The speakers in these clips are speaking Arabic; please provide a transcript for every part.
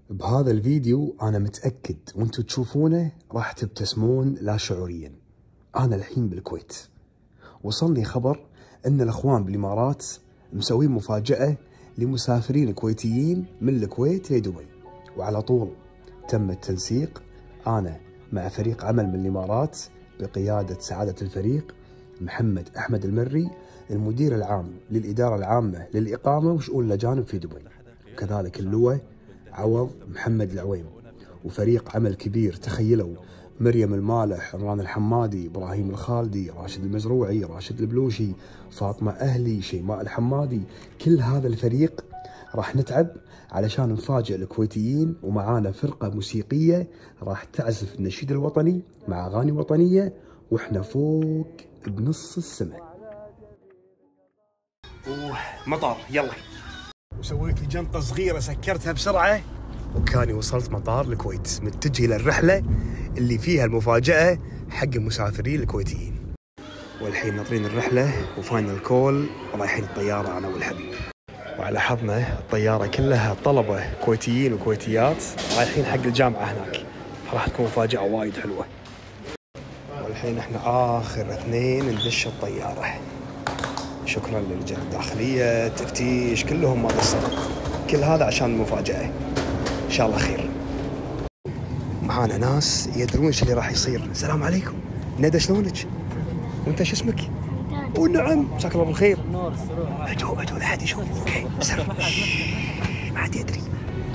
بهذا الفيديو أنا متأكد وانتم تشوفونه راح تبتسمون لا شعوريا. أنا الحين بالكويت، وصلني خبر أن الأخوان بالإمارات مسوين مفاجأة لمسافرين كويتيين من الكويت لدبي، وعلى طول تم التنسيق أنا مع فريق عمل من الإمارات بقيادة سعادة الفريق محمد أحمد المري، المدير العام للإدارة العامة للإقامة وشؤون الأجانب في دبي، وكذلك اللواء عوض محمد العويم، وفريق عمل كبير تخيلوا مريم المالح، عمران الحمادي، إبراهيم الخالدي، راشد المزروعي، راشد البلوشي، فاطمة أهلي، شيماء الحمادي. كل هذا الفريق راح نتعب علشان نفاجئ الكويتيين، ومعانا فرقة موسيقية راح تعزف النشيد الوطني مع أغاني وطنية وإحنا فوق بنص السماء. مطار يلا، وسويت لي جنطة صغيرة سكرتها بسرعة وكاني وصلت مطار الكويت، متجه للرحلة اللي فيها المفاجأة حق المسافرين الكويتيين. والحين ناطرين الرحلة وفاينل كول ورايحين الطيارة أنا والحبيب. وعلى حظنا الطيارة كلها طلبة كويتيين وكويتيات رايحين حق الجامعة هناك، فراح تكون مفاجأة وايد حلوة. والحين احنا آخر اثنين ندش الطيارة. شكرا للجهة الداخلية، تفتيش، كلهم ما قصروا، كل هذا عشان المفاجأة. إن شاء الله خير. معانا ناس يدرون ايش اللي راح يصير. السلام عليكم ندى، شلونك؟ وانت شو اسمك؟ ونعم مساك الله بالخير. نور السرور. هدوء لا حد يشوف. اوكي سر ما حد يدري.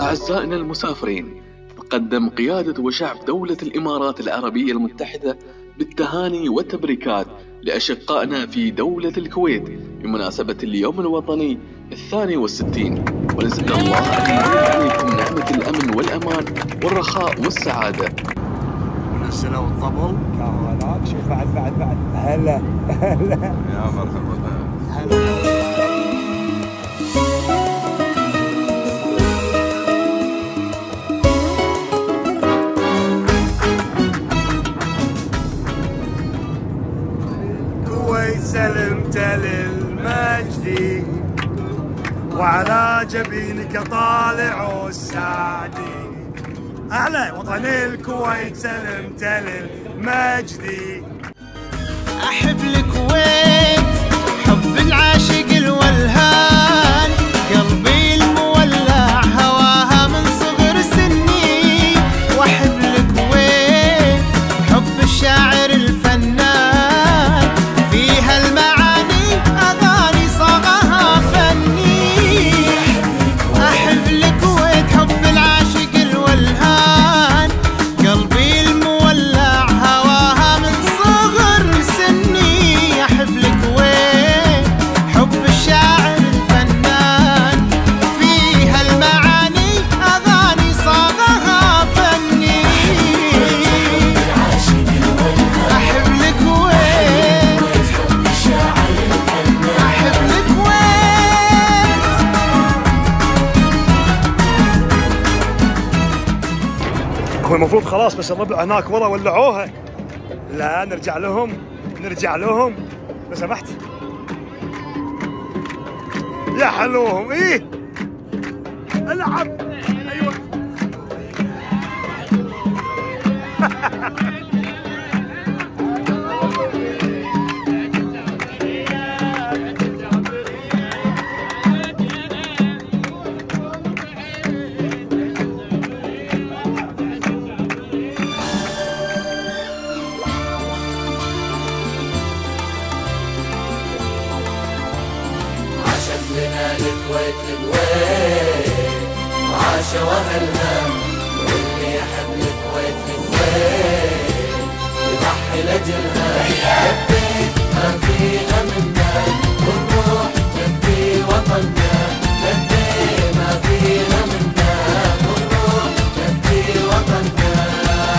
أعزائنا المسافرين، تقدم قيادة وشعب دولة الإمارات العربية المتحدة بالتهاني والتبريكات لأشقائنا في دولة الكويت بمناسبة اليوم الوطني 62، ونسأل الله أن ينزل عليكم نعمة الأمن والأمان والرخاء والسعادة. ونزلوا الطبل هذاك. شوف بعد هلا يا مرحبا هلا. سلمت للمجد وعلى جبينك طالع السعدي، أعلى وطن الكويت سلمت للمجد. أحب الكويت حب العاشق الولهان، قلبي المولع هواها من صغر سني. وأحب الكويت حب الشاعر الفنان، فيها المعاني أغاني صاغها فني. أحب الكويت حب العاشق الولهان، قلبي المولع هواها من صغر سني. أحب الكويت حب الشاعر الفنان، فيها المعاني أغاني صاغها فني. أحب الكويت هو المفروض خلاص بس الربع هناك ورا ولعوها. لا نرجع لهم لو سمحت يا حلوهم. ايه العب ايوه لنا الكويت الكويت وعاش واهلها، واللي يحب الكويت الكويت يضحي لاجلها. لبيت ما فيها منا ونروح نفدي وطننا، لبيت ما فيها منا ونروح نفدي وطننا.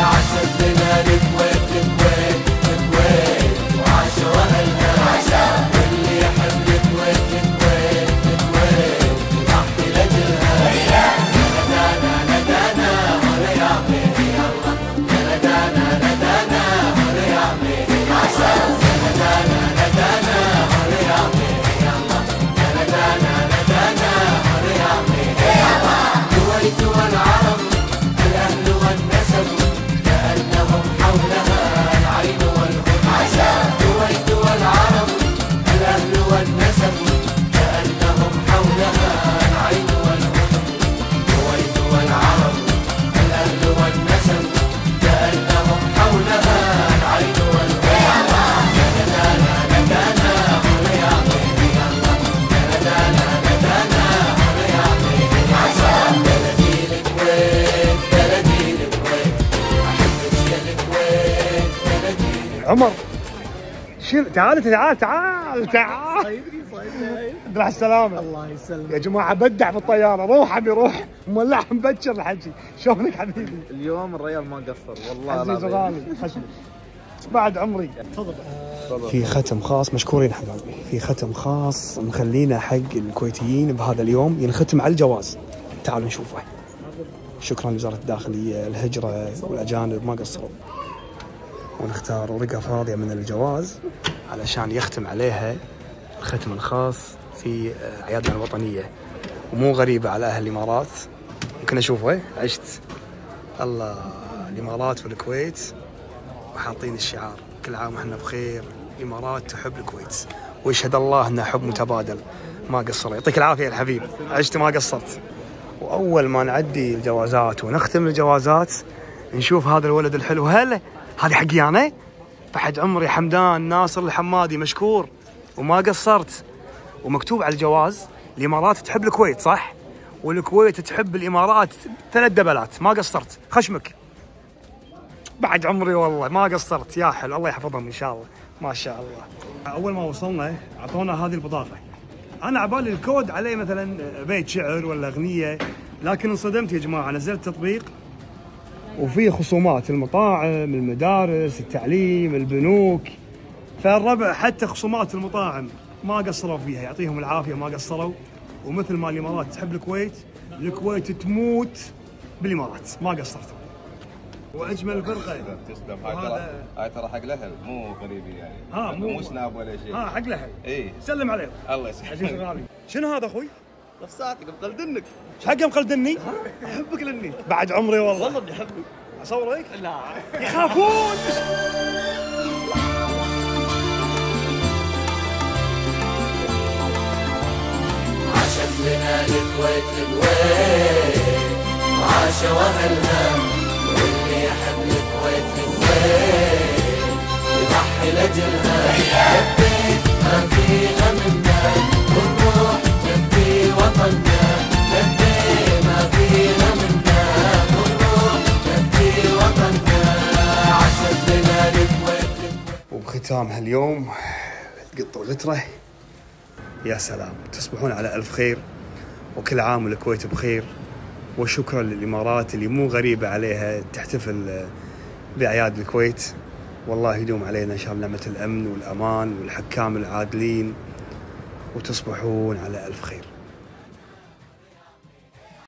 عاشت لنا الكويت الكويت الكويت وعاش واهلها، واللي يحب الكويت الكويت الكويت يضحي لاجلها. ندانا ورياضي يلا، ندانا ورياضي عسى. ندانا عمر شيل تعال تعال تعال تعال مع السلامة. الله يسلمك يا جماعة بدع بالطيارة. روح حبي روح مولعها مبكر الحجي. شلونك حبيبي؟ اليوم الريال ما قصر والله عزيز العظيم. وغالي حسبي بعد عمري. تفضل. في ختم خاص مشكورين حبايبي، في ختم خاص مخلينا حق الكويتيين بهذا اليوم ينختم على الجواز. تعالوا نشوفه. شكرا لوزارة الداخلية، الهجرة والأجانب ما قصروا، ونختار ورقة فاضية من الجواز علشان يختم عليها الختم الخاص في عيادنا الوطنية، ومو غريبة على أهل الإمارات. ممكن أشوفه عشت الله الإمارات والكويت وحاطين الشعار كل عام وإحنا بخير، الإمارات تحب الكويت، ويشهد الله أنه حب متبادل. ما قصروا. يعطيك العافية يا الحبيب، عشت ما قصرت. وأول ما نعدي الجوازات ونختم الجوازات نشوف هذا الولد الحلو. هلا هذه حقي أنا بعد عمري. حمدان ناصر الحمادي مشكور وما قصرت. ومكتوب على الجواز الإمارات تحب الكويت صح؟ والكويت تحب الإمارات 3 دبلات. ما قصرت. خشمك بعد عمري والله ما قصرت يا حلو. الله يحفظهم إن شاء الله. ما شاء الله. أول ما وصلنا أعطونا هذه البطاقة. أنا عبالي الكود عليه مثلا بيت شعر ولا أغنية، لكن انصدمت يا جماعة. نزلت تطبيق وفيه خصومات المطاعم، المدارس، التعليم، البنوك. فالربع حتى خصومات المطاعم ما قصروا فيها. يعطيهم العافية ما قصروا. ومثل ما الإمارات تحب الكويت، الكويت تموت بالإمارات. ما قصرتوا. واجمل فرقه. تسلم. هاي ترى حق الاهل مو غريبي يعني. مو سناب ولا شيء. حق الاهل. اي سلم عليهم. الله يسلمك. عزيز غالي. شنو هذا اخوي؟ نفساتك مقلدنك. ايش حقه مقلدني؟ احبك لاني بعد عمري والله. والله اني احبك. اصورك؟ لا يخافون. عاشت لنا الكويت الكويت وعاشوا أهلها، واللي يحب الكويت الكويت يضحي لأجلها. لبيت ما فيها منا ونروح نفدي وطننا، لبيت ما فيها منا ونروح نفدي وطننا. عاشت لنا الكويت. وبختام هاليوم تقط الغترة. يا سلام. تصبحون على ألف خير وكل عام والكويت بخير. وشكرا للإمارات اللي مو غريبة عليها تحتفل بأعياد الكويت. والله يدوم علينا إن شاء الله نعمة الأمن والأمان والحكام العادلين، وتصبحون على ألف خير.